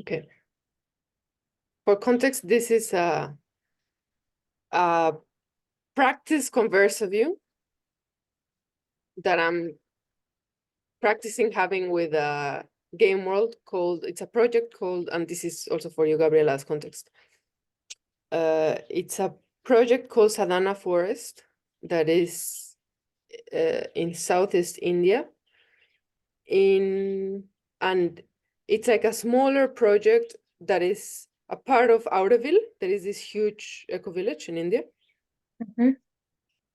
Okay. For context, this is a practice Conversaview that I'm practicing having with a Gameworld called, it's a project called, and this is also for you, Gabriela, as context. It's a project called Sadhana Forest that is in Southeast India. And it's like a smaller project that is a part of Auroville. There is this huge eco village in India. Mm-hmm.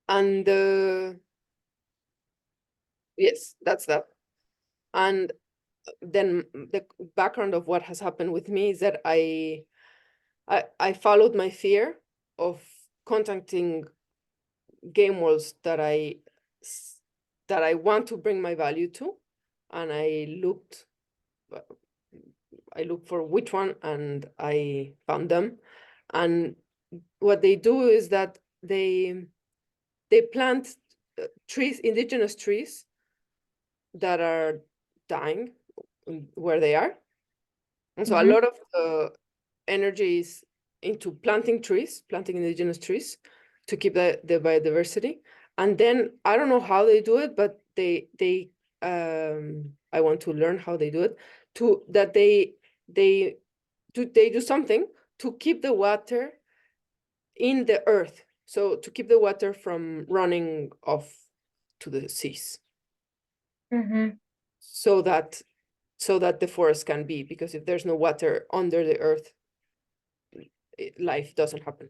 And yes, that's that. And then the background of what has happened with me is that I followed my fear of contacting game worlds that I want to bring my value to, and I looked for which one, and I found them. And what they do is that they plant trees, indigenous trees that are dying where they are. And so a lot of the energy is into planting trees, planting indigenous trees to keep the biodiversity. And then I don't know how they do it, but I want to learn how they do it, they do something to keep the water in the earth. So to keep the water from running off to the seas. Mm-hmm. So that the forest can be, because if there's no water under the earth, life doesn't happen.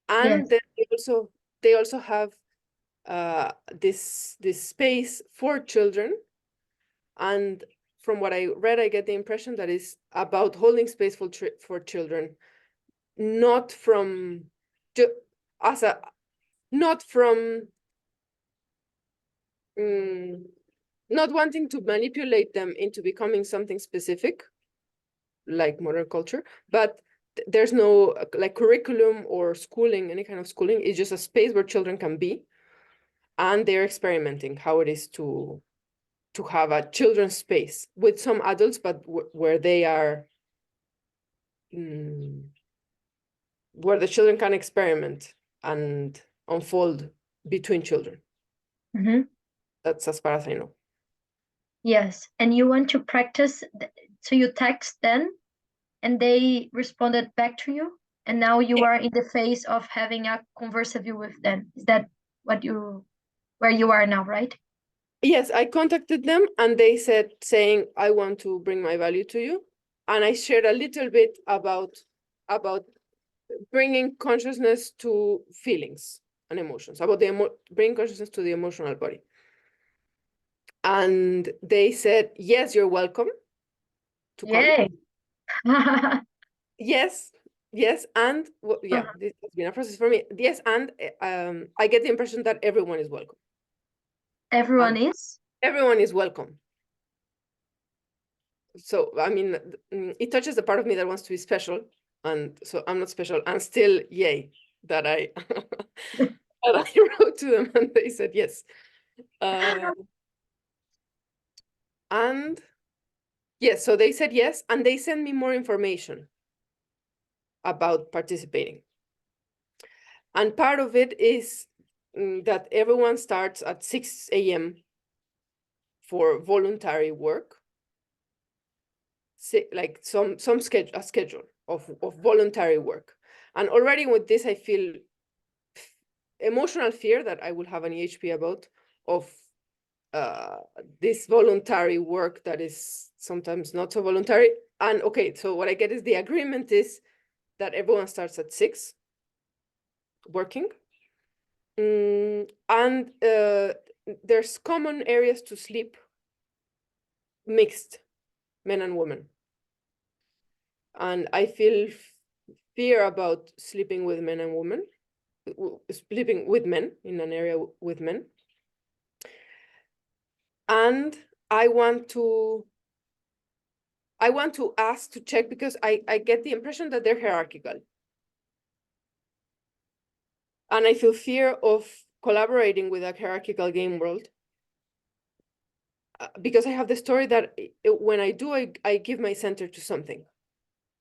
And Yes. then they also have this space for children. And from what I read, I get the impression that is about holding space for children, not from as a not from not wanting to manipulate them into becoming something specific like modern culture, but there's no like curriculum or schooling, any kind of schooling. It's just a space where children can be, and they're experimenting how it is to have a children's space with some adults, but where they are where the children can experiment and unfold between children. Mm-hmm. That's as far as I know. Yes. And you want to practice, so you text them and they responded back to you, and now you are in the phase of having a Conversaview with them. Is that where you are now, right? Yes, I contacted them and they saying, I want to bring my value to you. And I shared a little bit about bringing consciousness to feelings and emotions, about bringing consciousness to the emotional body. And they said, yes, you're welcome to come. Yay. Yes, yes. And yeah, this has been a process for me. Yes, and I get the impression that everyone is welcome. Everyone is? Everyone is welcome. So, I mean, it touches the part of me that wants to be special. And so I'm not special. And still, yay, that I that I wrote to them and they said yes. And yes, so they said yes, and they sent me more information about participating. And part of it is that everyone starts at 6 a.m. for voluntary work. Like some schedule of voluntary work. And already with this, I feel emotional fear that I will have an EHP about of this voluntary work that is sometimes not so voluntary. And okay, so what I get is the agreement is that everyone starts at 6 working. And there's common areas to sleep, mixed, men and women. And I feel fear about sleeping with men and women, sleeping with men in an area with men. And I want to ask to check, because I get the impression that they're hierarchical. And I feel fear of collaborating with a hierarchical game world because I have the story that when I do, I give my center to something.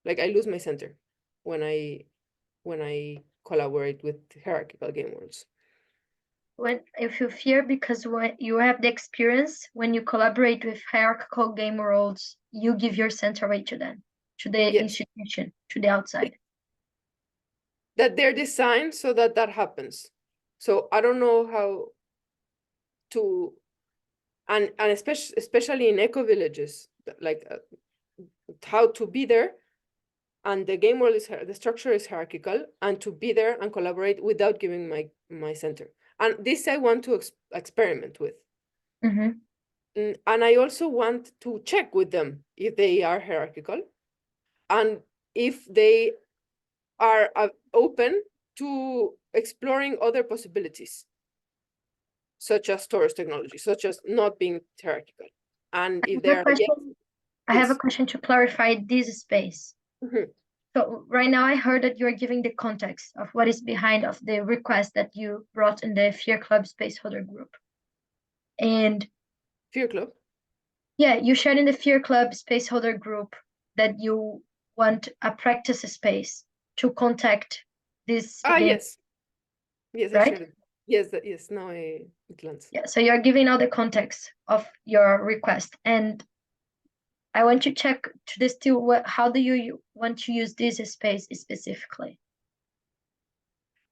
Like I lose my center when I collaborate with hierarchical game worlds. If you fear because when you have the experience, when you collaborate with hierarchical game worlds, you give your center away to them, to the Yes. institution, to the outside. That they're designed so that that happens. So I don't know how to, and especially in eco villages, like how to be there, and the game world is the structure is hierarchical, and to be there and collaborate without giving my center. And this I want to experiment with. Mm-hmm. And I also want to check with them if they are hierarchical, and if they are open to exploring other possibilities, such as storage technology, such as not being hierarchical. And if they are yes, I have a question to clarify this space. Mhm. So right now I heard that you're giving the context of what is behind of the request that you brought in the Fear Club Spaceholder group. And Fear Club. yeah, you shared in the Fear Club Spaceholder group that you want a practice space to contact this game, Yes. Yes, I right? shared it. Yes, yes, now it lands. Yeah, so you're giving all the context of your request. And I want to check to this too, how do you want to use this space specifically?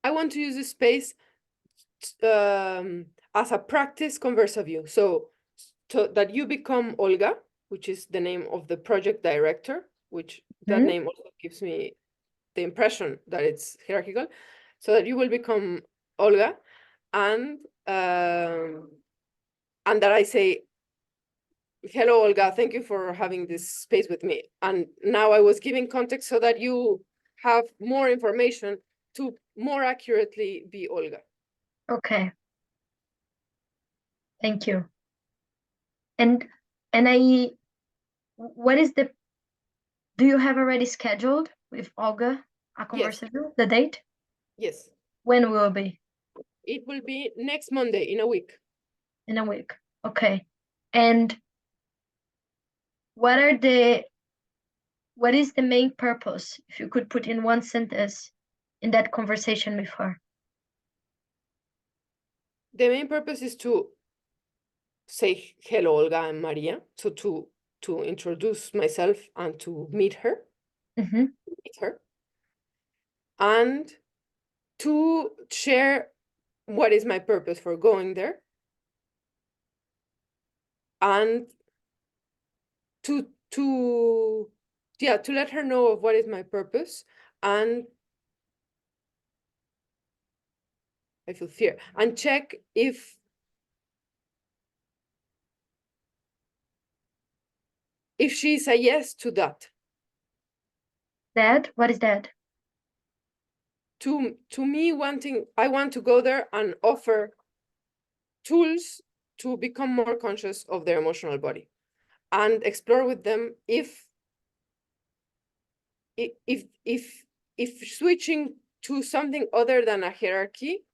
I want to use this space as a practice Conversaview. So that you become Olga, which is the name of the project director, which that name also gives me the impression that it's hierarchical. So that you will become Olga, and that I say, hello, Olga, thank you for having this space with me. And now I was giving context so that you have more information to more accurately be Olga. Okay. Thank you. And what is do you have already scheduled with Olga a Conversaview, the date? Yes. When will it be? It will be next Monday, in a week. In a week. Okay. And what is the main purpose, if you could put in one sentence, in that conversation with her? The main purpose is to say hello, Olga and Maria. So to introduce myself and to meet her. Meet her. And to share what is my purpose for going there. And to let her know of what is my purpose. And I feel fear. And check if she's a yes to that. That? What is that? To me I want to go there and offer tools to become more conscious of their emotional body, and explore with them if switching to something other than a hierarchy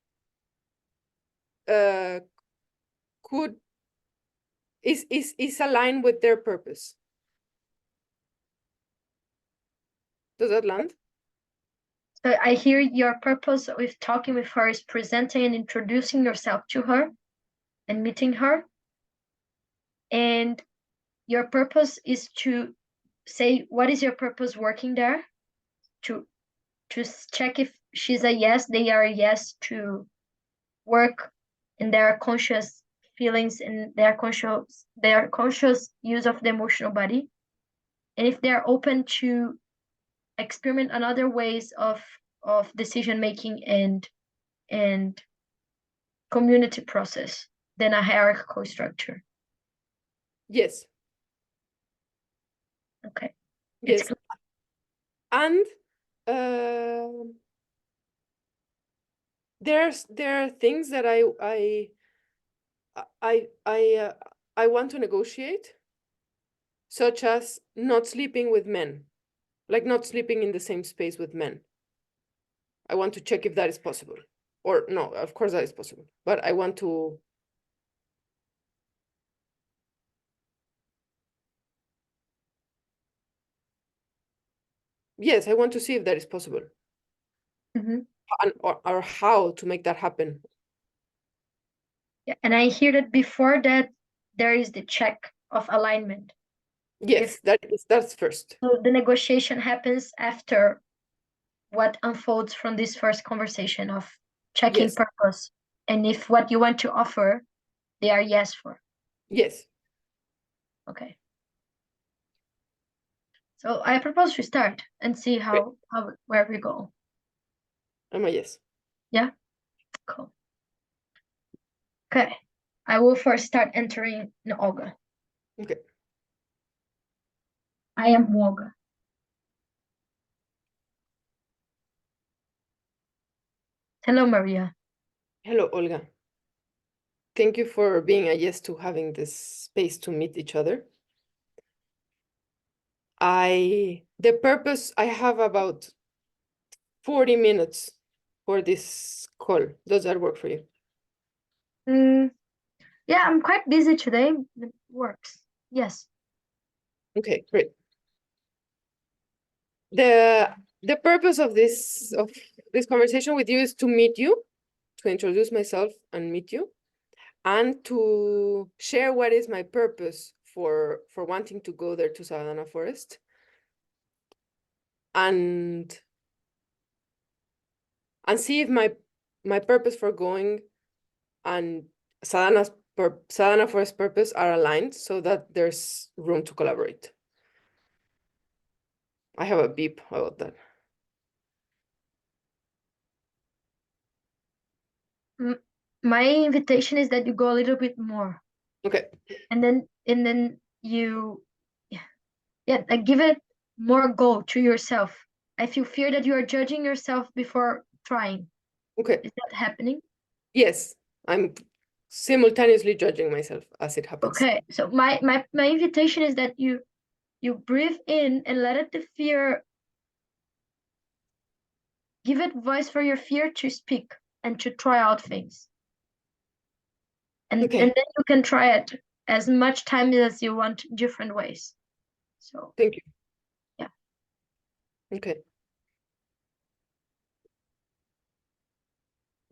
is aligned with their purpose. Does that land? So I hear your purpose with talking with her is presenting and introducing yourself to her and meeting her. And your purpose is to say, what is your purpose working there? To check if she's a yes, they are a yes to work in their conscious feelings and their conscious use of the emotional body. And if they're open to experiment on other ways of decision making and community process than a hierarchical structure. Yes. Okay. Yes. And there are things that I want to negotiate, such as not sleeping with men, like not sleeping in the same space with men. I want to check if that is possible. Or no, of course that is possible. But I want to Yes, I want to see if that is possible. Mhm. Or how to make that happen. Yeah, and I hear that before that there is the check of alignment. Yes, that's first. So the negotiation happens after what unfolds from this first conversation of checking Yes. purpose, and if what you want to offer, they are yes for. Yes. Okay. So I propose we start and see Great. where we go. I'm a yes. Yeah? Cool. Okay. I will first start entering in Olga. Okay. I am Olga. Hello, Maria. Hello, Olga. Thank you for being a yes to having this space to meet each other. The purpose, I have about 40 minutes for this call. Does that work for you? Yeah, I'm quite busy today. It works. Yes. Okay, great. The purpose of this conversation with you is to meet you, to introduce myself and meet you, and to share what is my purpose for wanting to go there to Savannah Forest, and see if my purpose for going and Savannah Forest purpose are aligned, so that there's room to collaborate. I have a beep about that. My invitation is that you go a little bit more. Okay. And then you, like give it more go to yourself. I feel fear that you are judging yourself before trying. Okay. Is that happening? Yes, I'm simultaneously judging myself as it happens. Okay, so my invitation is that you breathe in and let it the fear, give it voice for your fear to speak and to try out things. And Okay. and then you can try it as much time as you want, different ways. So Thank you. yeah. Okay.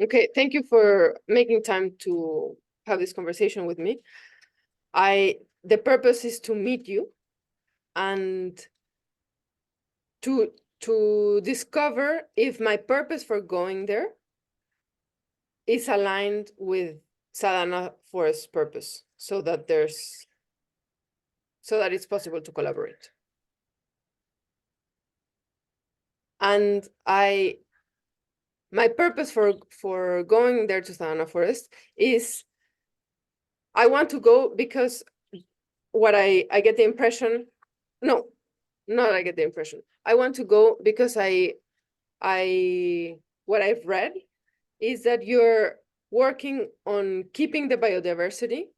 Okay, thank you for making time to have this conversation with me. The purpose is to meet you and to discover if my purpose for going there is aligned with Sadhana Forest's purpose, so that it's possible to collaborate. And my purpose for going there to Sadhana Forest is I want to go because what I get the impression, no, not I get the impression. I want to go because what I've read is that you're working on keeping the biodiversity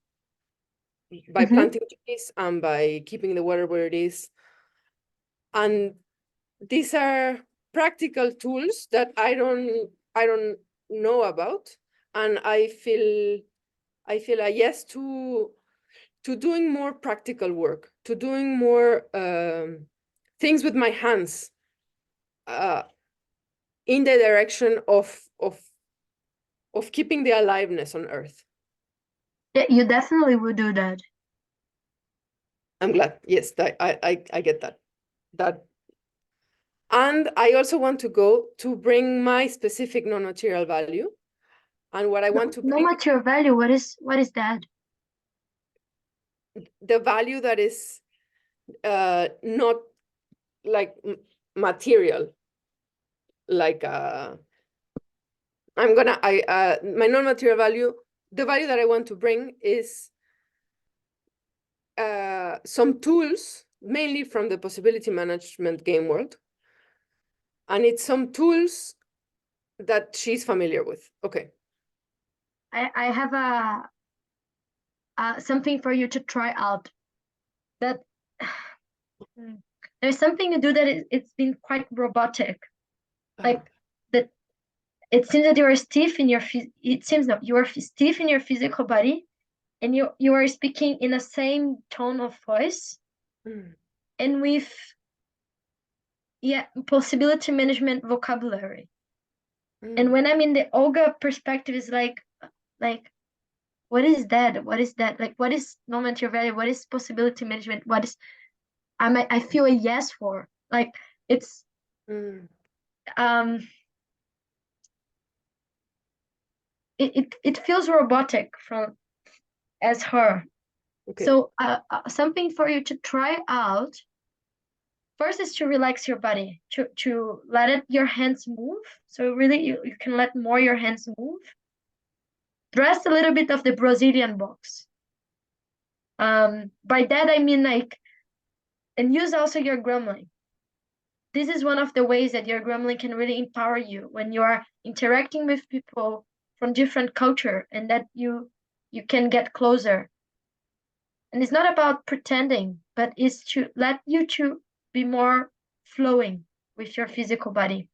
by planting trees and by keeping the water where it is. And these are practical tools that I don't know about. And I feel a yes to doing more practical work, to doing more things with my hands in the direction of keeping the aliveness on Earth. Yeah, you definitely would do that. I'm glad. Yes, I get that. And I also want to go to bring my specific non-material value. And what I want to No bring, material value. What is that? the value that is not like material, like my non-material value, the value that I want to bring is some tools, mainly from the possibility management game world. And it's some tools that she's familiar with. Okay. I have something for you to try out. That there's something you do that it's been quite robotic. Like that, it seems that you are stiff in your it seems that you are stiff in your physical body, and you are speaking in the same tone of voice, and with yeah, possibility management vocabulary. Mm. And when I'm in the Olga perspective, is like, what is that? What is that? Like, what is non-material value? What is possibility management? What is I feel a yes for? Like, it's Mm. it feels robotic from as her. Okay. So something for you to try out. First is to relax your body, to let your hands move. So really you can let more your hands move. Dress a little bit of the Brazilian box. By that I mean like, and use also your grumbling. This is one of the ways that your grumbling can really empower you when you are interacting with people from different culture, and that you can get closer. And it's not about pretending, but it's to let you to be more flowing with your physical body.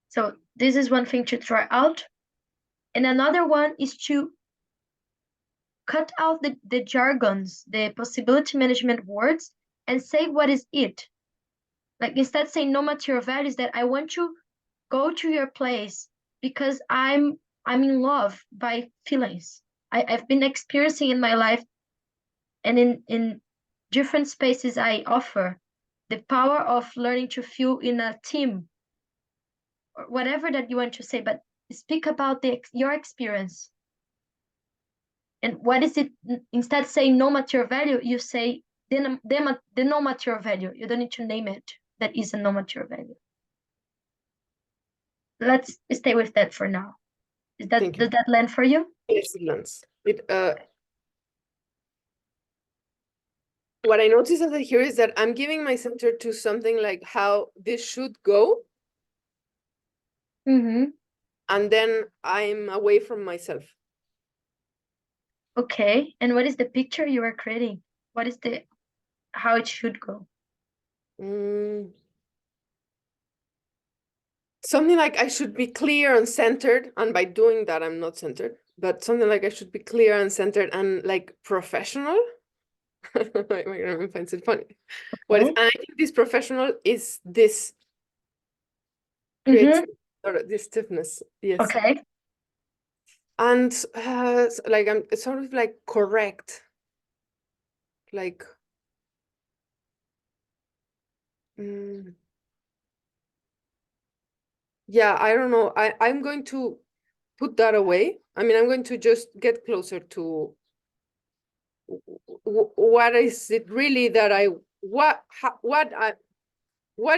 So this is one thing to try out. And another one is to cut out the jargons, the possibility management words, and say what is it. Like, instead saying no material values, that I want to go to your place because I'm in love by feelings. I've been experiencing in my life, and in different spaces I offer, the power of learning to feel in a team, or whatever that you want to say, but speak about your experience. And what is it? Instead of saying no material value, you say the no material value. You don't need to name it. That is a no material value. Let's stay with that for now. Thank you. Does that land for you? Excellent. What I notice over here is that I'm giving my center to something like how this should go, Mm-hmm. and then I'm away from myself. Okay. And what is the picture you are creating? What is how it should go? Something like I should be clear and centered, and by doing that, I'm not centered, but something like I should be clear and centered and like professional. My grandma finds it funny. What is, Okay. and I think this professional is this creates Mm-hmm. sort of this stiffness. Yes. Okay. And like I'm sort of like correct, like yeah, I don't know. I'm going to put that away. I mean, I'm going to just get closer to what is it really that I what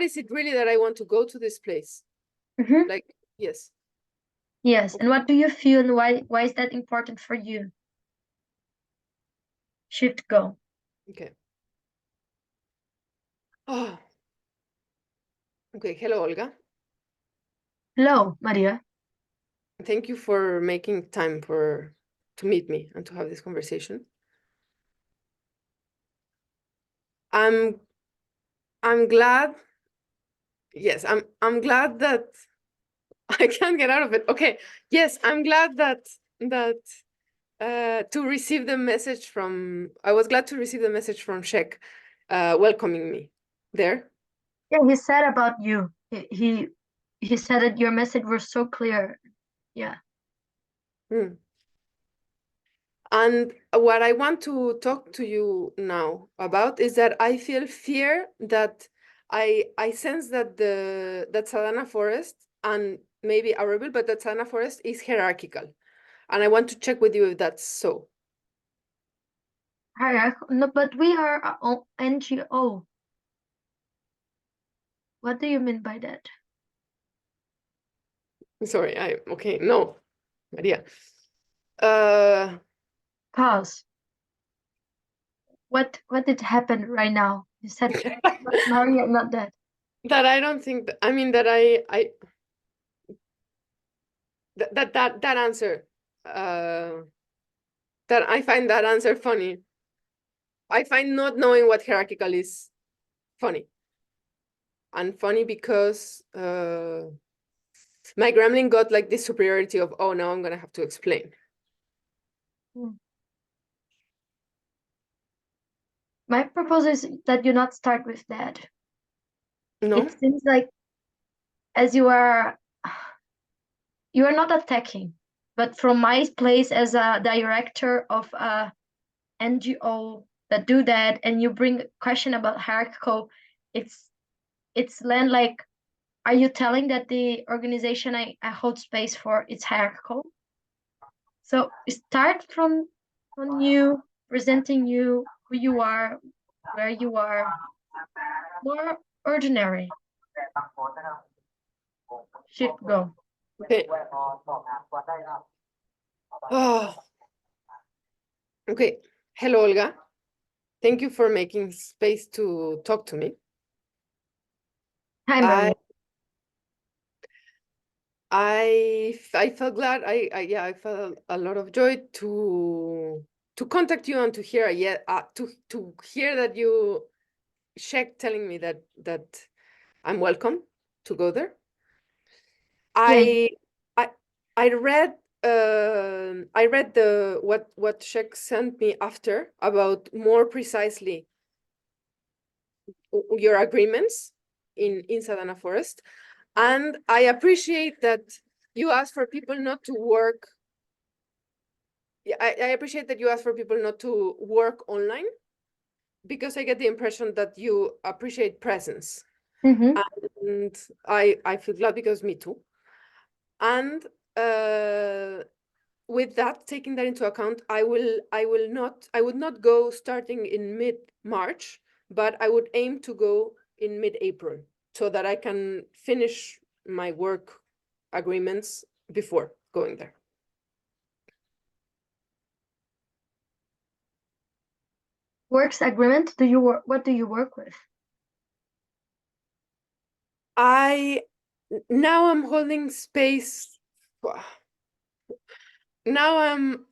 is it really that I want to go to this place? Mm-hmm. Like, yes. Yes. And what do you feel, and why is that important for you? Shift go. Okay. Oh. Okay. Hello, Olga. Hello, Maria. Thank you for making time to meet me and to have this conversation. I'm glad. Yes, I'm glad that I can't get out of it. Okay. Yes, I'm glad that to receive the message from I was glad to receive the message from Shek welcoming me there. Yeah, he said about you. He said that your message was so clear. Yeah. Hmm. And what I want to talk to you now about is that I feel fear that I sense that that Sadhana forest, and maybe Auroville, but that Sadhana forest is hierarchical. And I want to check with you if that's so. No, but we are a NGO. What do you mean by that? Sorry, okay, no, Maria. Uh Pause. What did happen right now? You said Maria, not that. that I don't think I mean that I that answer that I find that answer funny. I find not knowing what hierarchical is funny. And funny because my gremlin got like this superiority of, oh, now I'm gonna have to explain. My proposal is that you not start with that. No? It seems like as you are not attacking, but from my place as a director of a NGO that do that, and you bring question about hierarchical, it's land like, are you telling that the organization I hold space for is hierarchical? So start from you, presenting you, who you are, where you are, more ordinary. Shift go. Okay. Oh. Okay. Hello, Olga. Thank you for making space to talk to me. Hi, Maria. I felt glad. I felt a lot of joy to contact you and to hear to hear that you checked telling me that I'm welcome to go there. Yeah. I I read I read the what Sheikh sent me after about more precisely your agreements in Sadhana Forest, and I appreciate that you ask for people not to work. Yeah, I appreciate that you ask for people not to work online, because I get the impression that you appreciate presence, Mm-hmm. and I feel glad because me too. And with that, taking that into account, I would not go starting in mid-March, but I would aim to go in mid-April so that I can finish my work agreements before going there. Works agreement. Do you work? What do you work with? Now I'm holding space. Now I'm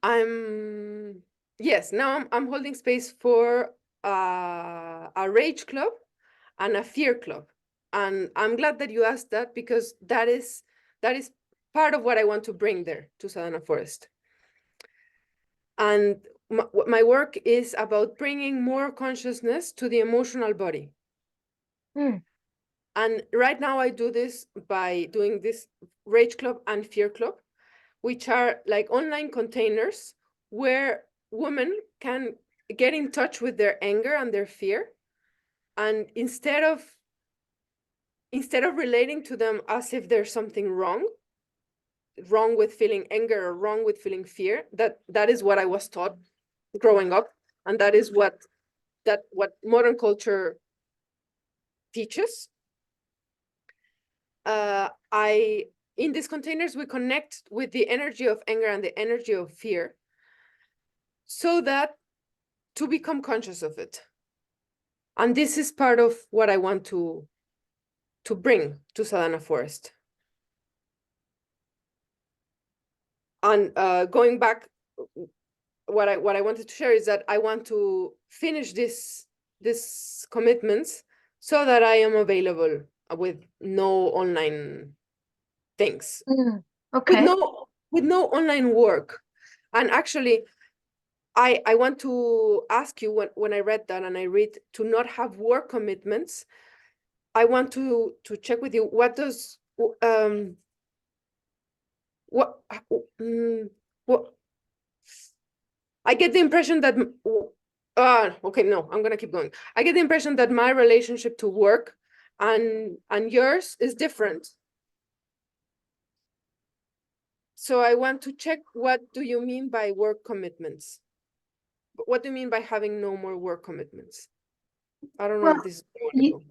holding space for a rage club and a fear club. And I'm glad that you asked that, because that is part of what I want to bring there to Sadhana Forest. And my work is about bringing more consciousness to the emotional body. Mm. And right now I do this by doing this rage club and fear club, which are like online containers where women can get in touch with their anger and their fear. And instead of relating to them as if there's something wrong with feeling anger or wrong with feeling fear, that is what I was taught growing up, and that is what modern culture teaches. In these containers, we connect with the energy of anger and the energy of fear, so that to become conscious of it. And this is part of what I want to bring to Sadhana Forest. And going back, what I wanted to share is that I want to finish this commitments so that I am available with no online things, Mm. Okay. with no online work. And actually, I want to ask you, when I read that and I read to not have work commitments, I want to check with you, what does what I get the impression that okay, no, I'm gonna keep going. I get the impression that my relationship to work and yours is different. So I want to check, what do you mean by work commitments? What do you mean by having no more work commitments? I don't know Well, if this is you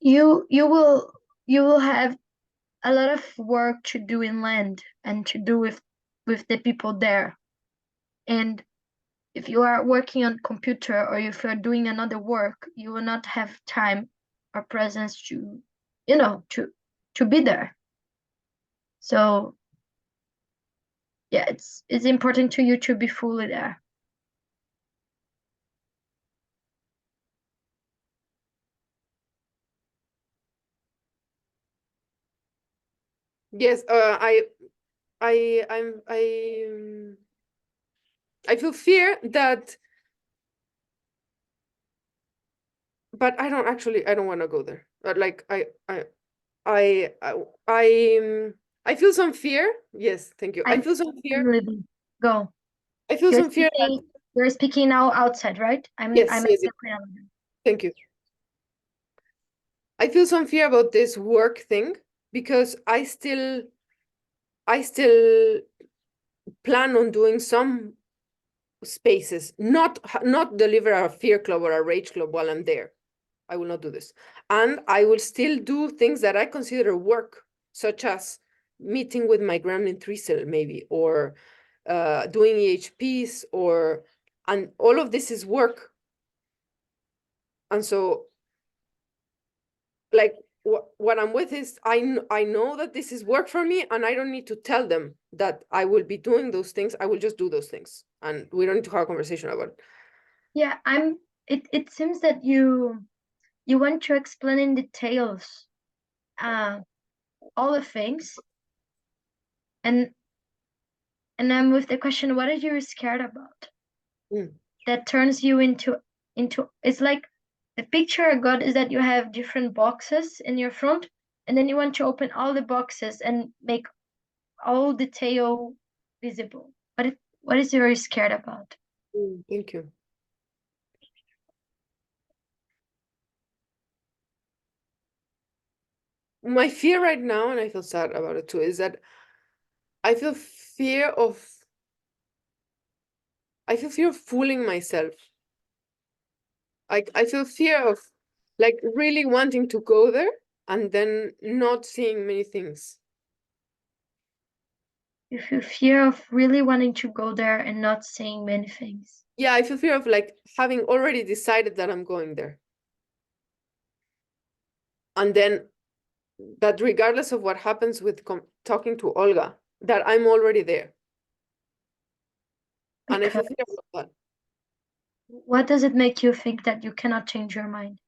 logical. you will have a lot of work to do in land and to do with the people there. And if you are working on computer, or if you're doing another work, you will not have time or presence to, to be there. So yeah, it's important to you to be fully there. Yes, I feel fear that, but I don't want to go there. Like I feel some fear. Yes, thank you. I feel some fear. Go. I feel some fear that You're speaking now outside, right? yes, yes, yes. Thank you. I feel some fear about this work thing because I still plan on doing some spaces, not deliver a fear club or a rage club while I'm there. I will not do this. And I will still do things that I consider work, such as meeting with my gremlin 3 cell maybe, or doing EHPs, and all of this is work. And so like what I'm with is I know that this is work for me, and I don't need to tell them that I will be doing those things. I will just do those things, and we don't need to have a conversation about it. Yeah, it seems that you want to explain in details all the things, and I'm with the question, what are you scared about? That turns you into it's like the picture I got is that you have different boxes in your front, and then you want to open all the boxes and make all detail visible. What is you're scared about? Thank you. My fear right now, and I feel sad about it too, is that I feel fear of fooling myself. I feel fear of like really wanting to go there and then not seeing many things. You feel fear of really wanting to go there and not seeing many things. Yeah, I feel fear of like having already decided that I'm going there. And then that regardless of what happens with talking to Olga, that I'm already there. And I feel fear about that. What does it make you think that you cannot change your mind?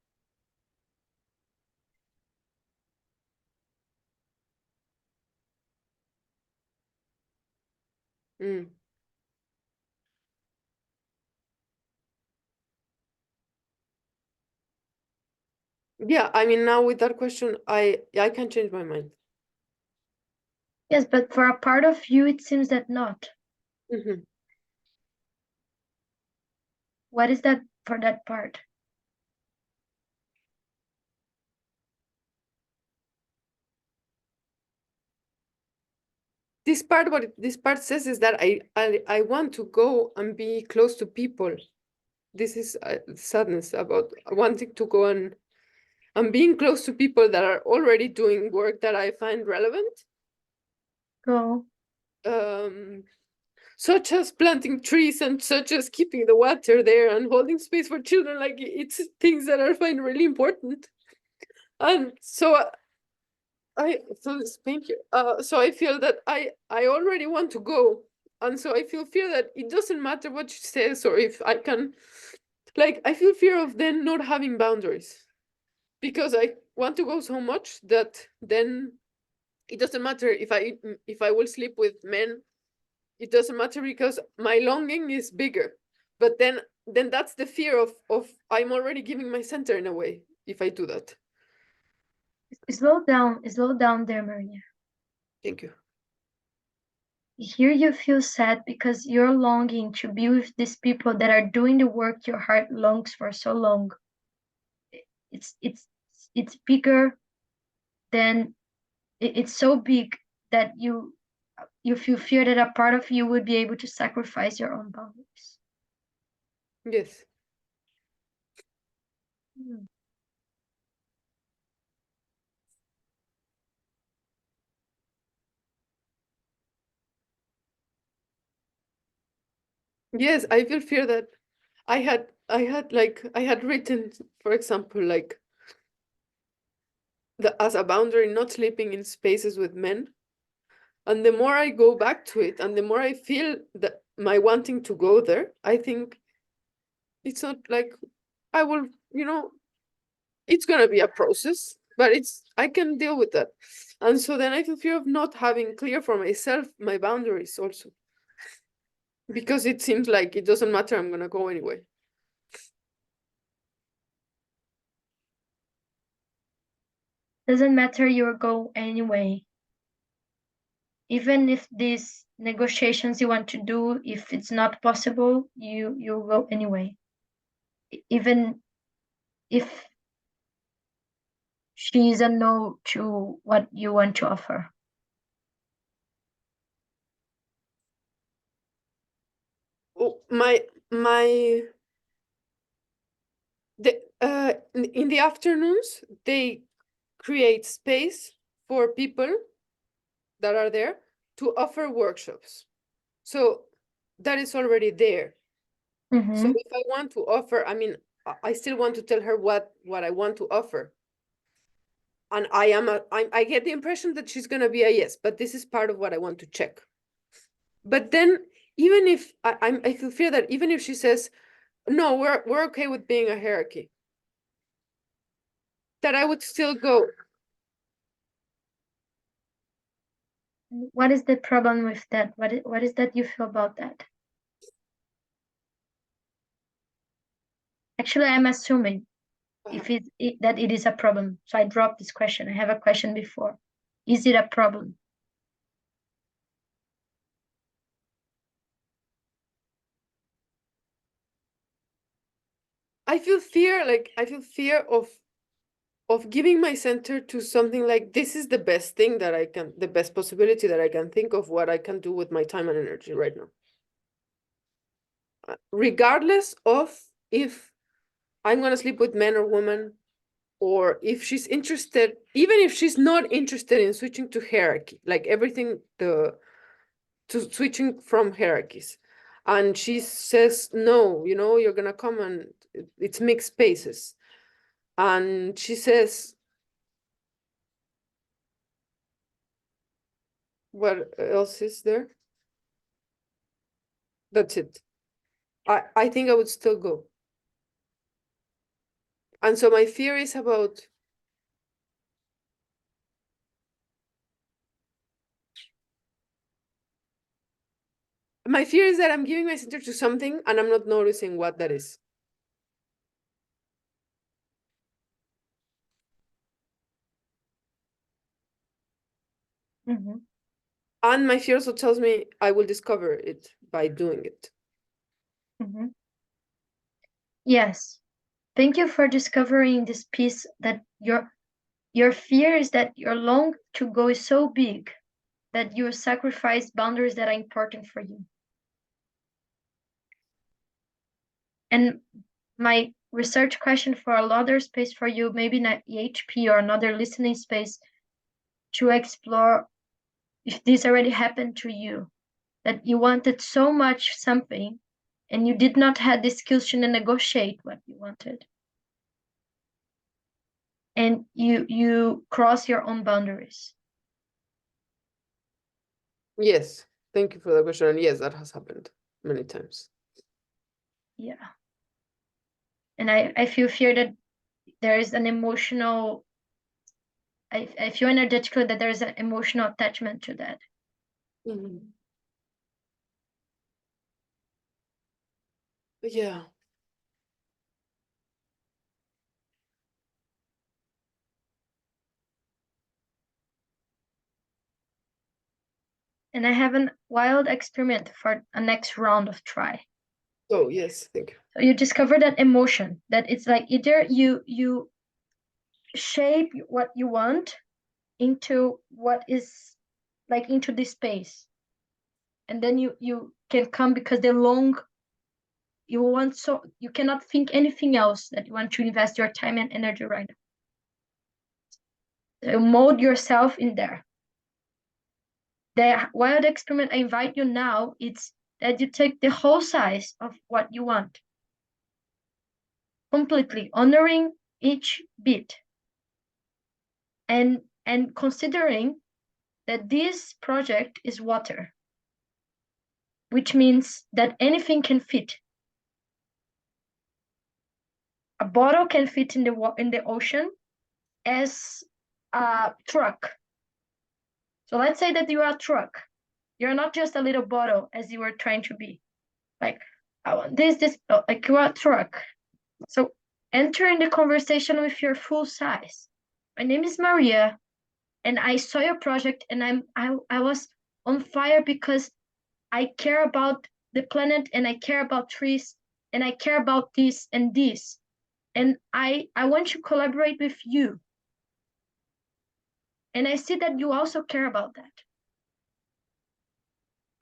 Yeah, I mean, now with that question, I can change my mind. Yes, but for a part of you, it seems that not. What is that for that part? What this part says is that I want to go and be close to people. This is sadness about wanting to go and being close to people that are already doing work that I find relevant. Go. Such as planting trees and such as keeping the water there and holding space for children. Like it's things that I find really important. And so thank you. So I feel that I already want to go, and so I feel fear that it doesn't matter what she says or if I can, like I feel fear of then not having boundaries, because I want to go so much that then it doesn't matter if I will sleep with men. It doesn't matter because my longing is bigger. But then that's the fear of I'm already giving my center in a way if I do that. Slow down there, Maria. Thank you. Here you feel sad because you're longing to be with these people that are doing the work your heart longs for so long. It's bigger than it's so big that you feel fear that a part of you would be able to sacrifice your own boundaries. Yes. Yes, I feel fear that I had written, for example, like as a boundary, not sleeping in spaces with men. And the more I go back to it, and the more I feel that my wanting to go there, I think it's not like I will, it's gonna be a process, but I can deal with that. And so then I feel fear of not having clear for myself my boundaries also. Because it seems like it doesn't matter, I'm gonna go anyway. Doesn't matter, you'll go anyway. Even if these negotiations you want to do, if it's not possible, you'll go anyway. Even if she's a no to what you want to offer. Oh, in the afternoons, they create space for people that are there to offer workshops. So that is already there. So Mm-hmm. if I want to offer, I mean, I still want to tell her what I want to offer. And I get the impression that she's gonna be a yes, but this is part of what I want to check. But then even if I feel fear that even if she says, no, we're okay with being a hierarchy, that I would still go. What is the problem with that? What is that you feel about that? Actually, I'm assuming if that it is a problem. So I dropped this question. I have a question before. Is it a problem? I feel fear of giving my center to something like this is the best thing that the best possibility that I can think of what I can do with my time and energy right now. Regardless of if I'm gonna sleep with men or women, or if she's interested, even if she's not interested in switching to hierarchy, like everything to switching from hierarchies. And she says, no, you're gonna come and it's mixed spaces. And she says, what else is there? That's it. I think I would still go. And so my fear is about my fear is that I'm giving my center to something and I'm not noticing what that is. Mm-hmm. And my fear also tells me I will discover it by doing it. Mm-hmm. Yes. Thank you for discovering this piece that your fear is that your long to go is so big that you sacrifice boundaries that are important for you. And my research question for another space for you, maybe not EHP or another listening space, to explore if this already happened to you, that you wanted so much something and you did not have the skills to negotiate what you wanted. And you cross your own boundaries. Yes. Thank you for the question. And yes, that has happened many times. Yeah. And I feel fear that there is an emotional, I feel energetically that there is an emotional attachment to that. Mm-hmm. Yeah. And I have a wild experiment for a next round of try. Oh, yes. Thank you. So you discover that emotion, that it's like either you shape what you want into what is like into this space. And then you can come because the long you want, so you cannot think anything else that you want to invest your time and energy right now. So mold yourself in there. The wild experiment I invite you now, it's that you take the whole size of what you want, completely honoring each bit, and considering that this project is water, which means that anything can fit. A bottle can fit in the ocean as a truck. So let's say that you are a truck. You're not just a little bottle as you were trying to be. Like, I want this, like you are a truck. So enter in the conversation with your full size. My name is Maria, and I saw your project, and I was on fire because I care about the planet, and I care about trees, and I care about this and this, and I want to collaborate with you. And I see that you also care about that.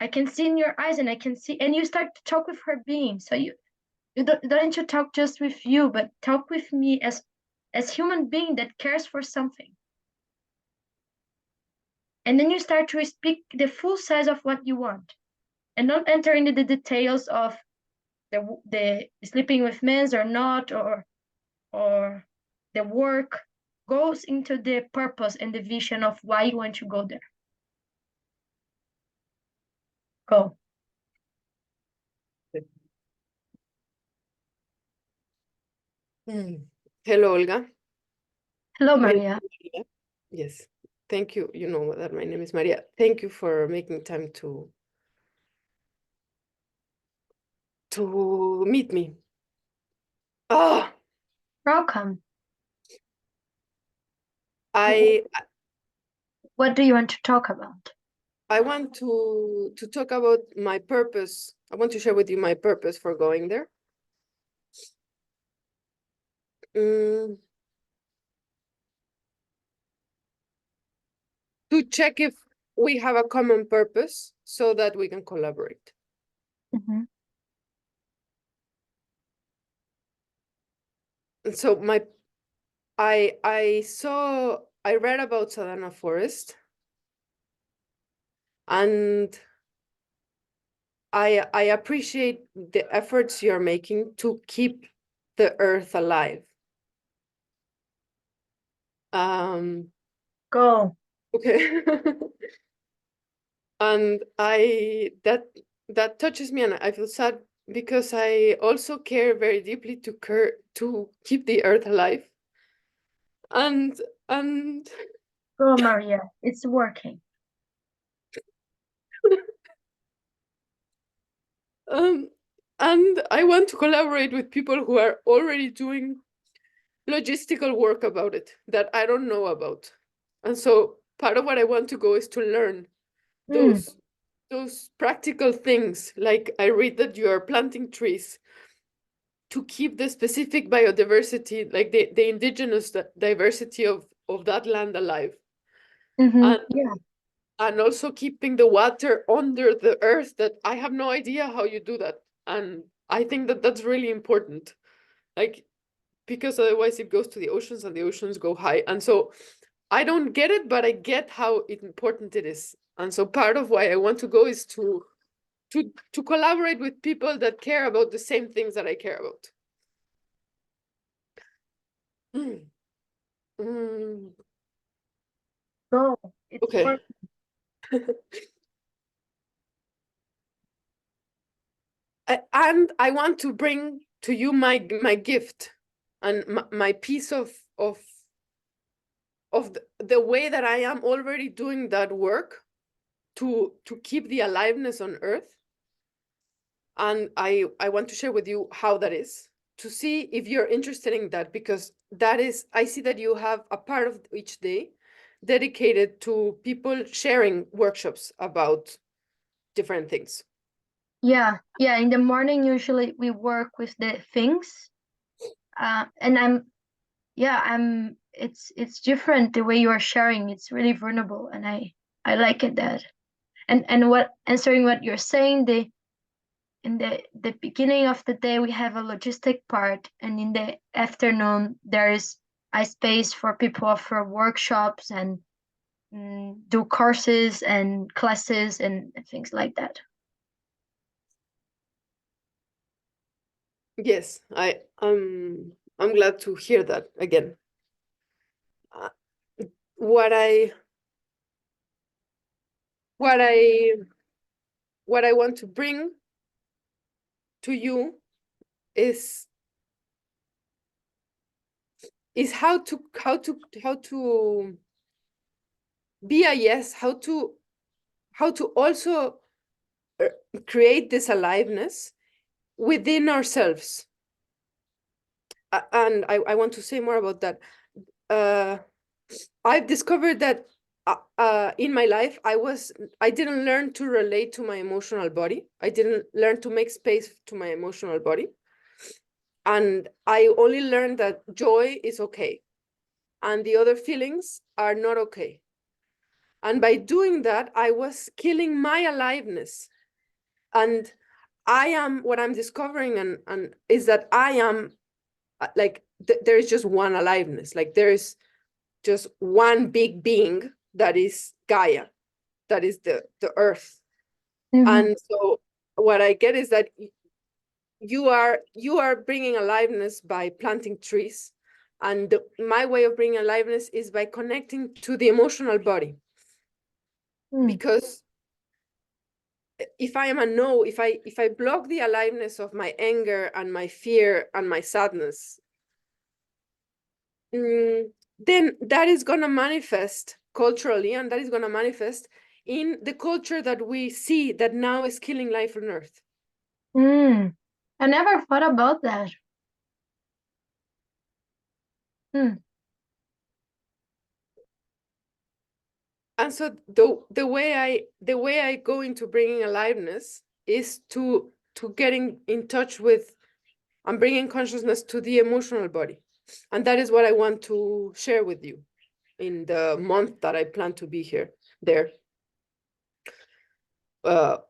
I can see in your eyes, and I can see, and you start to talk with her being. So you don't need to talk just with you, but talk with me as human being that cares for something. And then you start to speak the full size of what you want, and don't enter into the details of the sleeping with men or not, or the work. Goes into the purpose and the vision of why you want to go there. Go. Hello, Olga. Hello, My name Maria. is Maria. Yes, thank you. You know that my name is Maria. Thank you for making time to meet me. Ah, Welcome. I What do you want to talk about? I want to talk about my purpose. I want to share with you my purpose for going there. To check if we have a common purpose so that we can collaborate. Mhm. And so I read about Savannah Forest, and I appreciate the efforts you're making to keep the earth alive. Go. Okay. And that touches me, and I feel sad because I also care very deeply to keep the earth alive. And Go, Maria. It's working. um and I want to collaborate with people who are already doing logistical work about it that I don't know about. And so part of what I want to go is to learn those practical things. Like I read that you are planting trees to keep the specific biodiversity, like the indigenous diversity of that land alive. And Yeah. and also keeping the water under the earth, that I have no idea how you do that. And I think that that's really important. Like, because otherwise it goes to the oceans and the oceans go high. And so I don't get it, but I get how important it is. And so part of why I want to go is to collaborate with people that care about the same things that I care about. Mm. Mm. Go. It's Okay. working. And I want to bring to you my gift and my piece of the way that I am already doing that work to keep the aliveness on Earth. And I want to share with you how that is, to see if you're interested in that, because that is, I see that you have a part of each day dedicated to people sharing workshops about different things. Yeah. In the morning, usually we work with the things. And it's different the way you are sharing. It's really vulnerable, and I like it that. And what answering what you're saying, in the beginning of the day we have a logistic part, and in the afternoon there is a space for people for workshops and do courses and classes and things like that. Yes, I'm glad to hear that again. Uh, what I what I what I want to bring to you is how to be a yes, how to also create this aliveness within ourselves. And I want to say more about that. I've discovered that in my life, I didn't learn to relate to my emotional body. I didn't learn to make space to my emotional body. And I only learned that joy is okay and the other feelings are not okay. And by doing that, I was killing my aliveness. And what I'm discovering and is that I am like, there is just one aliveness. Like there is just one big being that is Gaia, that is the earth. And so what I get is that you are bringing aliveness by planting trees, and my way of bringing aliveness is by connecting to the emotional body. Because if I am a no, if I block the aliveness of my anger and my fear and my sadness, then that is going to manifest culturally, and that is going to manifest in the culture that we see that now is killing life on earth. I never thought about that. And so the way I go into bringing aliveness is to getting in touch with and bringing consciousness to the emotional body. And that is what I want to share with you in the month that I plan to be there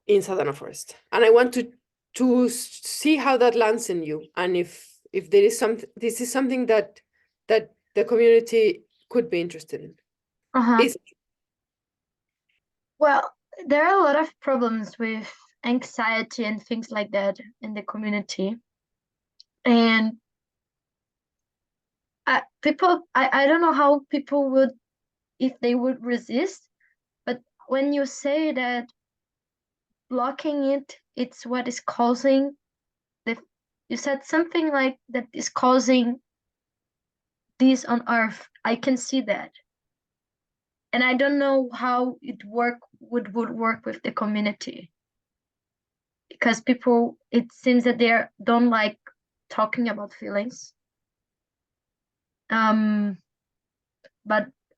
in Sadhana Forest. And I want to see how that lands in you, and if there is something, this is something that the community could be interested in. Well, there are a lot of problems with anxiety and things like that in the community. And I don't know how people would, if they would resist, but when you say that blocking it's what is causing you said something like that is causing this on earth. I can see that. And I don't know how it would work with the community. Because people, it seems that they don't like talking about feelings. But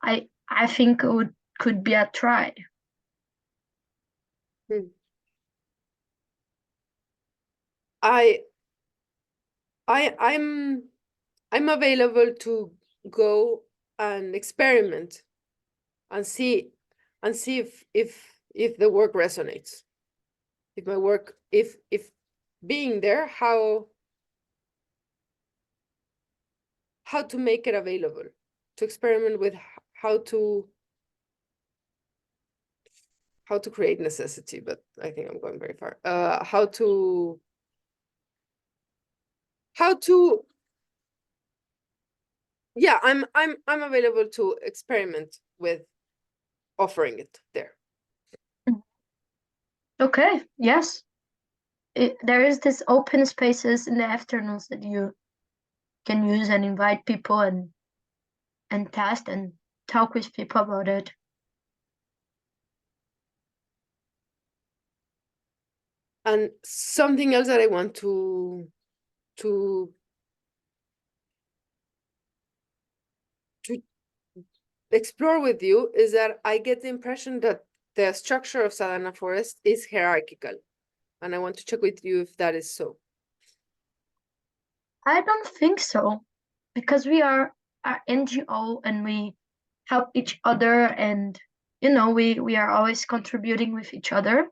I think it could be a try. I'm available to go and experiment and see if the work resonates. If my work, if being there, how to make it available, to experiment with how to create necessity, but I think I'm going very far. How to yeah, I'm available to experiment with offering it there. Okay, yes. There is this open spaces in the afternoons that you can use and invite people and test and talk with people about it. And something else that I want to explore with you is that I get the impression that the structure of Sadhana Forest is hierarchical, and I want to check with you if that is so. I don't think so, because we are an NGO and we help each other, and we are always contributing with each other.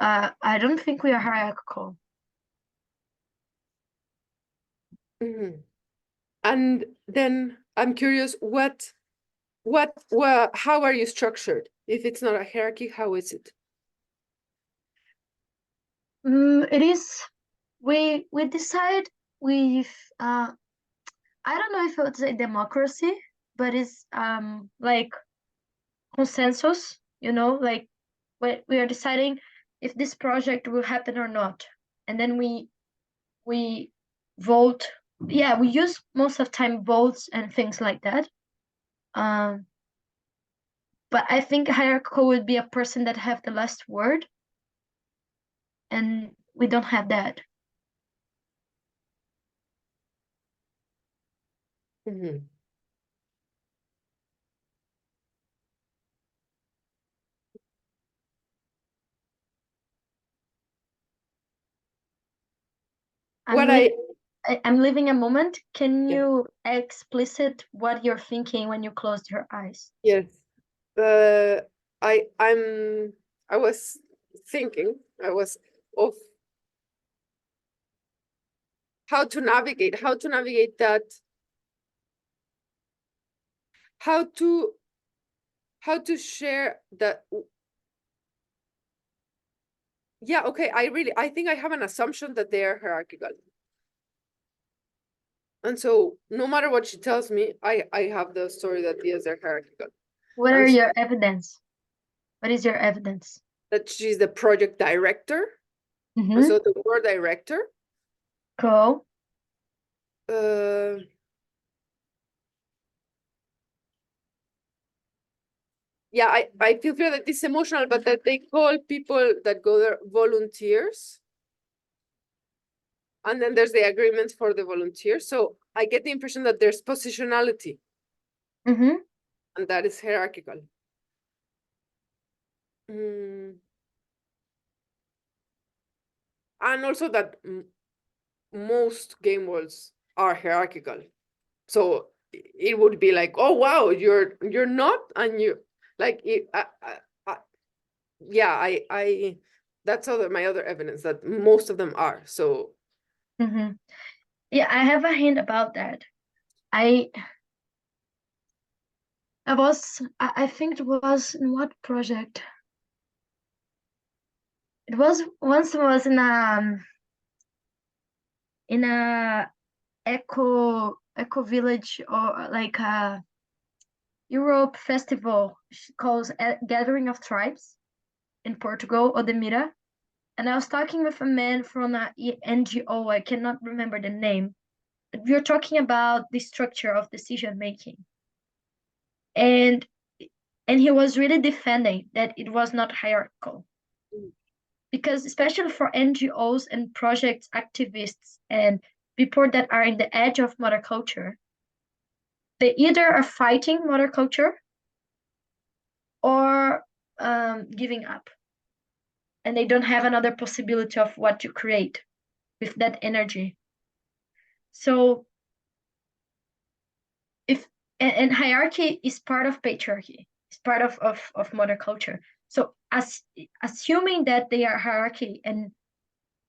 I don't think we are hierarchical. And then I'm curious, how are you structured? If it's not a hierarchy, how is it? It is, we decide with I don't know if I would say democracy, but it's like consensus, like we are deciding if this project will happen or not. And then we vote. Yeah, we use most of the time votes and things like that. But I think hierarchical would be a person that have the last word, and we don't have that. I'm leaving a moment. Can Yeah. you explicit what you're thinking when you closed your eyes? Yes. I was thinking, of how to navigate that, how to share that. Yeah, okay, I think I have an assumption that they are hierarchical. And so no matter what she tells me, I have the story that yes, they're hierarchical. What And are so your evidence? What is your evidence? that she's the project director. And Mm-hmm. so the word director, Cool. yeah, I feel that it's emotional, but that they call people that go there volunteers. And then there's the agreement for the volunteers. So I get the impression that there's positionality, Mm-hmm. and that is hierarchical. And also that most game worlds are hierarchical. So it would be like, oh wow, you're not, and you like it. Yeah, I that's my other evidence that most of them are. So Mm-hmm. Yeah, I have a hint about that. I I think it was in what project? It was once was in a eco village, or like a Europe festival called Gathering of Tribes in Portugal, Odemira. And I was talking with a man from a NGO, I cannot remember the name. But we were talking about the structure of decision making. And he was really defending that it was not hierarchical. Because especially for NGOs and project activists and people that are in the edge of mother culture, they either are fighting mother culture or giving up. And they don't have another possibility of what to create with that energy. So if and hierarchy is part of patriarchy, it's part of mother culture. So assuming that they are hierarchy and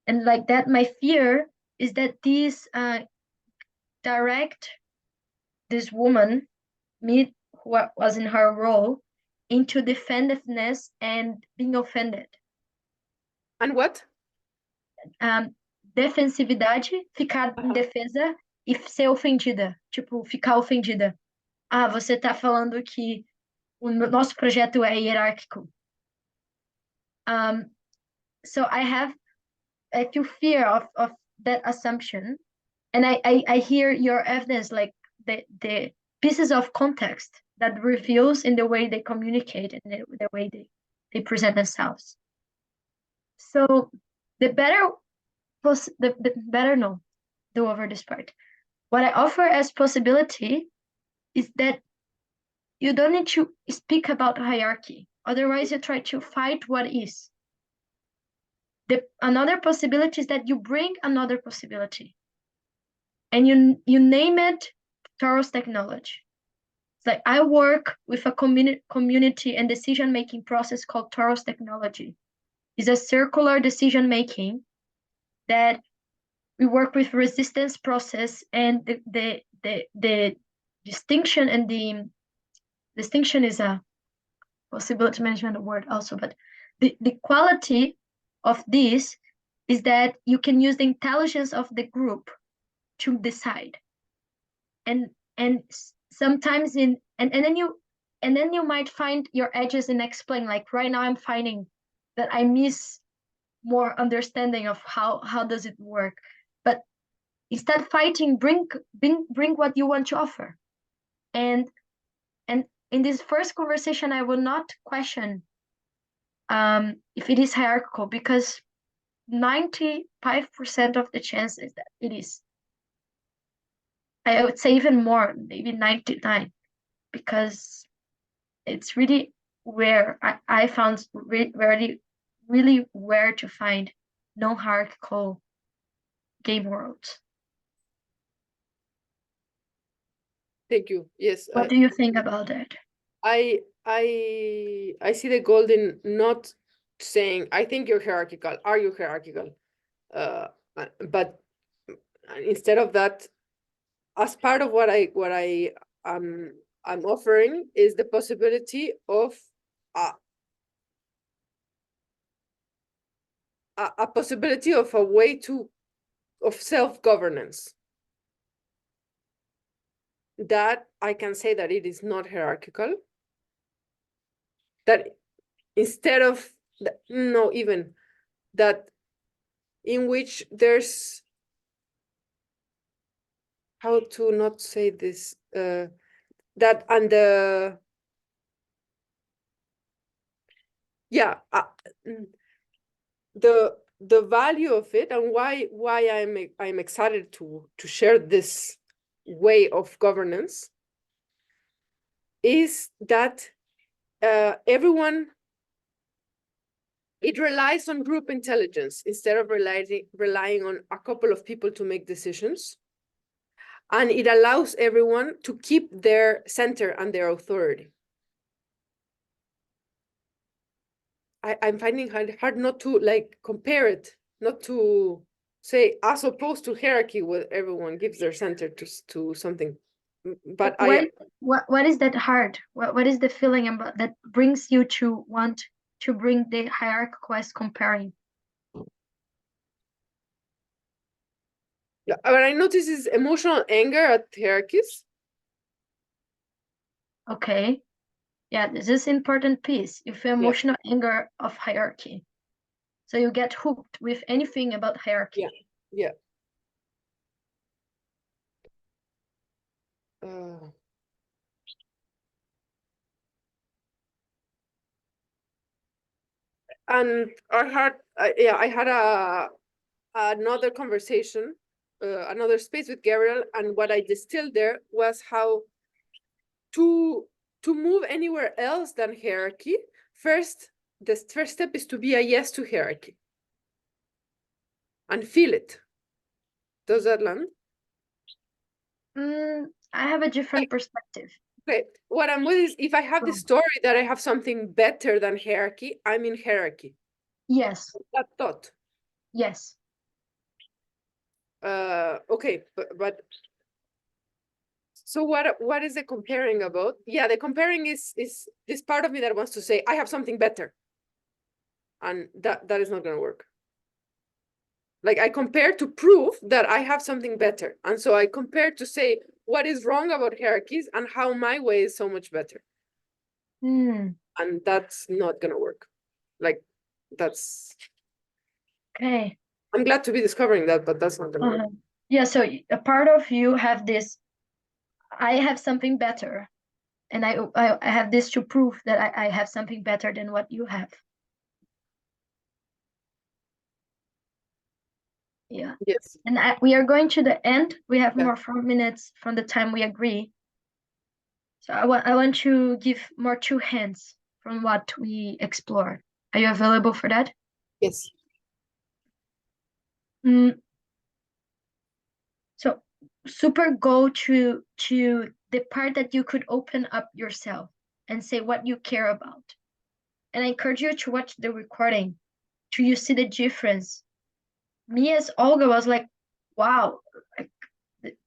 like that, my fear is that these direct this woman, me, who was in her role, into defensiveness and being offended. and what? Defensividade, ficar em defesa e ser ofendida. Tipo, ficar ofendida. Ah, você tá falando que o nosso projeto é hierárquico. So I feel fear of that assumption. And I hear your evidence, like the pieces of context that reveals in the way they communicate and the way they present themselves. So the better the better no, do over this part. What I offer as possibility is that you don't need to speak about hierarchy. Otherwise, you try to fight what is. Another possibility is that you bring another possibility. And you name it Taurus technology. It's like I work with a community and decision-making process called Taurus technology. It's a circular decision-making that we work with resistance process, and the distinction, and the distinction is a possibility management word also, but the quality of this is that you can use the intelligence of the group to decide. And sometimes and then you might find your edges and explain, like right now I'm finding that I miss more understanding of how does it work. But instead fighting, bring what you want to offer. And in this first conversation, I will not question if it is hierarchical, because 95% of the chance is that it is. I would say even more, maybe 99, because it's really where I found really rare to find non-hierarchical Gameworld. Thank you. Yes, What do you think about that? I see the gold in not saying, I think you're hierarchical. Are you hierarchical? But instead of that, as part of what I'm offering is the possibility of a possibility of a way of self-governance. That I can say that it is not hierarchical. That instead of no, even that in which there's, how to not say this, that and the value of it, and why I'm excited to share this way of governance is that everyone, it relies on group intelligence instead of relying on a couple of people to make decisions. And it allows everyone to keep their center and their authority. I'm finding hard not to like compare it, not to say as opposed to hierarchy where everyone gives their center to something. But what is that hard? What is the feeling about that brings you to want to bring the hierarchical as comparing? What I notice is emotional anger at hierarchies. Okay. Yeah, this is important piece. You feel emotional anger of hierarchy. So you get hooked with anything about hierarchy. Yeah. And I had another conversation, another space with Gabriel, and what I distilled there was how to move anywhere else than hierarchy. The first step is to be a yes to hierarchy and feel it. Does that land? I have a different perspective. Okay, what I'm with is if I have the story that I have something better than hierarchy, I'm in hierarchy. Yes. That thought. Yes. Okay, but so what is the comparing about? Yeah, the comparing is this part of me that wants to say I have something better, and that is not going to work. Like I compare to prove that I have something better, and so I compare to say what is wrong about hierarchies and how my way is so much better. And that's not going to work. Like that's okay. I'm glad to be discovering that, but that's not going to work. Yeah, so a part of you have this, I have something better, and I have this to prove that I have something better than what you have. Yeah. Yes. And we are going to the end. We have more 4 minutes from the time we agree. So I want to give more 2 hints from what we explored. Are you available for that? Yes. So super go to the part that you could open up yourself and say what you care about. And I encourage you to watch the recording, to you see the difference. Me as Olga was like, wow, like,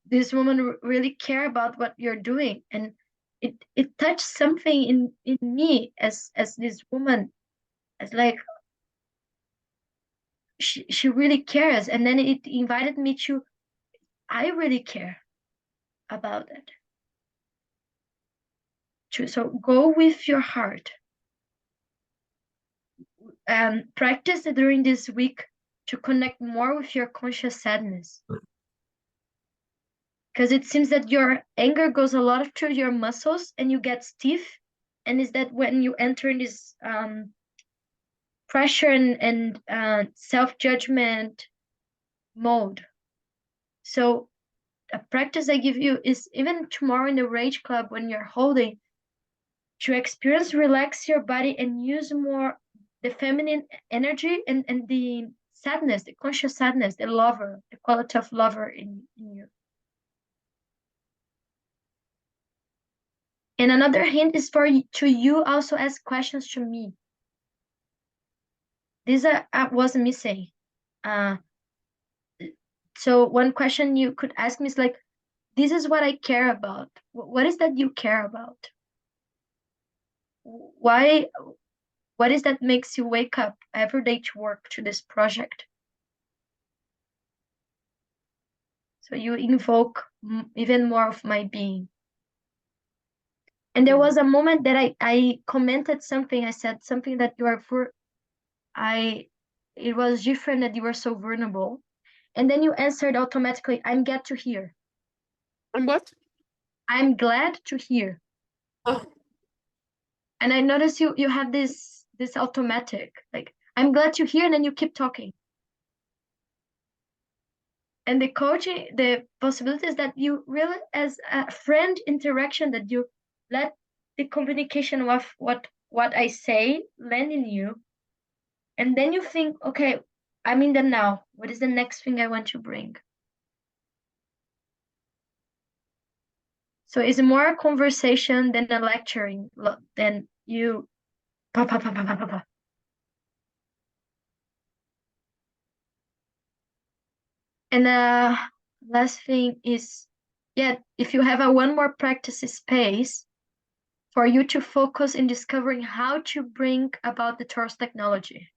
this woman really care about what you're doing. And it touched something in me as this woman, as like, she really cares. And then it invited me to, I really care about it. So go with your heart. Practice during this week to connect more with your conscious sadness. Because it seems that your anger goes a lot through your muscles and you get stiff. And is that when you enter in this pressure and self-judgment mode. So a practice I give you is even tomorrow in the Rage Club when you're holding, to relax your body and use more the feminine energy and the sadness, the conscious sadness, the lover, the quality of lover in you. And another hint is for you to also ask questions to me. This I was missing. So one question you could ask me is like, this is what I care about. What is that you care about? Why? What is that makes you wake up every day to work to this project? So you invoke even more of my being. And there was a moment that I commented something. I said something that you are it was different, that you were so vulnerable. And then you answered automatically, I'm glad to hear. And what? I'm glad to hear. Oh. And I noticed you have this automatic, like, I'm glad to hear, and then you keep talking. And the coaching, the possibility is that you really, as a friend interaction, that you let the communication of what I say land in you. And then you think, okay, I'm in the now. What is the next thing I want to bring? So it's more a conversation than a lecturing, than you. Pa, pa, pa, pa, pa, pa, pa. And last thing is, yeah, if you have a one more practice space for you to focus in discovering how to bring about the Taurus technology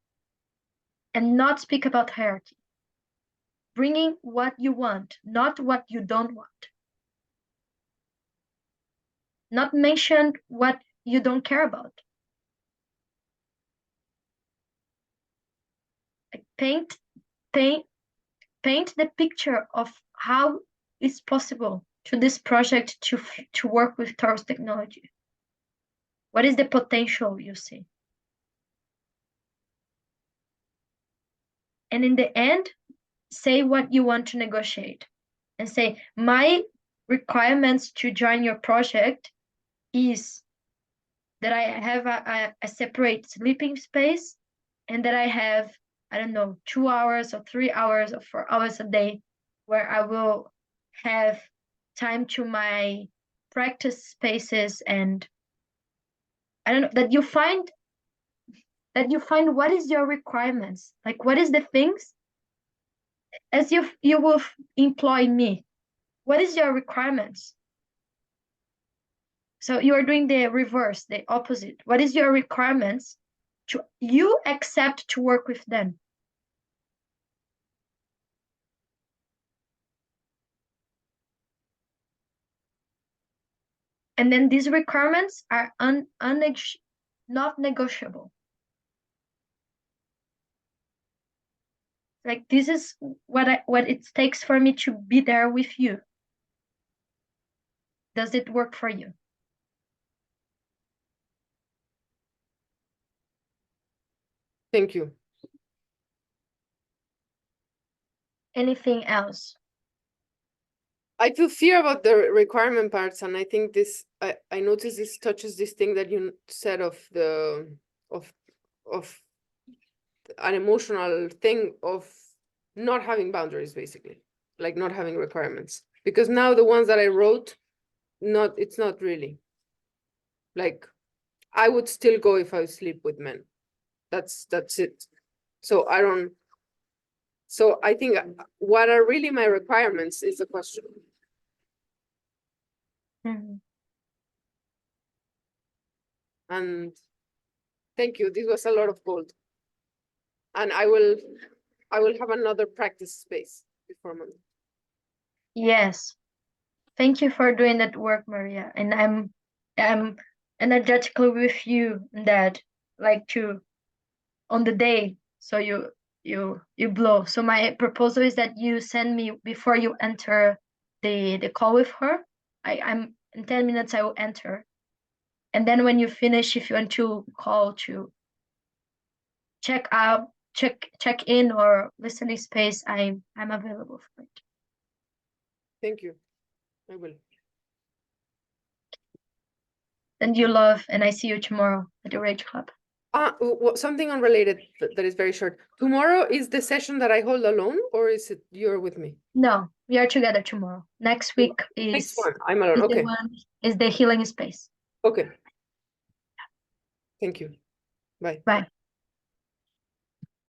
and not speak about hierarchy. Bringing what you want, not what you don't want. Not mention what you don't care about. Like paint the picture of how it's possible to this project to work with Taurus technology. What is the potential you see? And in the end, say what you want to negotiate. And say, my requirements to join your project is that I have a separate sleeping space, and that I have, I don't know, 2 hours or 3 hours or 4 hours a day where I will have time to my practice spaces. And I don't know, that you find what is your requirements, like what is the things, as you will employ me, what is your requirements? So you are doing the reverse, the opposite. What is your requirements to you accept to work with them? And then these requirements are not negotiable. Like, this is what it takes for me to be there with you. Does it work for you? Thank you. Anything else? I feel fear about the requirement parts, and I think this, I notice this touches this thing that you said of an emotional thing of not having boundaries, basically, like not having requirements. Because now the ones that I wrote, it's not really. Like, I would still go if I sleep with men. That's it. So I think what are really my requirements is the question. Mm-hmm. And thank you. This was a lot of gold. And I will have another practice space before Monday. Yes. Thank you for doing that work, Maria. And I'm energetically with you in that, like, to on the day. So you blow. So my proposal is that you send me before you enter the call with her. I'm in 10 minutes I will enter. And then when you finish, if you want to call to check in or listening space, I'm available for it. Thank you. I will. And you love, and I see you tomorrow at the Rage Club. Something unrelated that is very short. Tomorrow is the session that I hold alone, or is it you're with me? No, we are together tomorrow. Next week Next is one, I'm alone. is the Okay. one is the healing space. Okay. Thank you. Bye. Bye.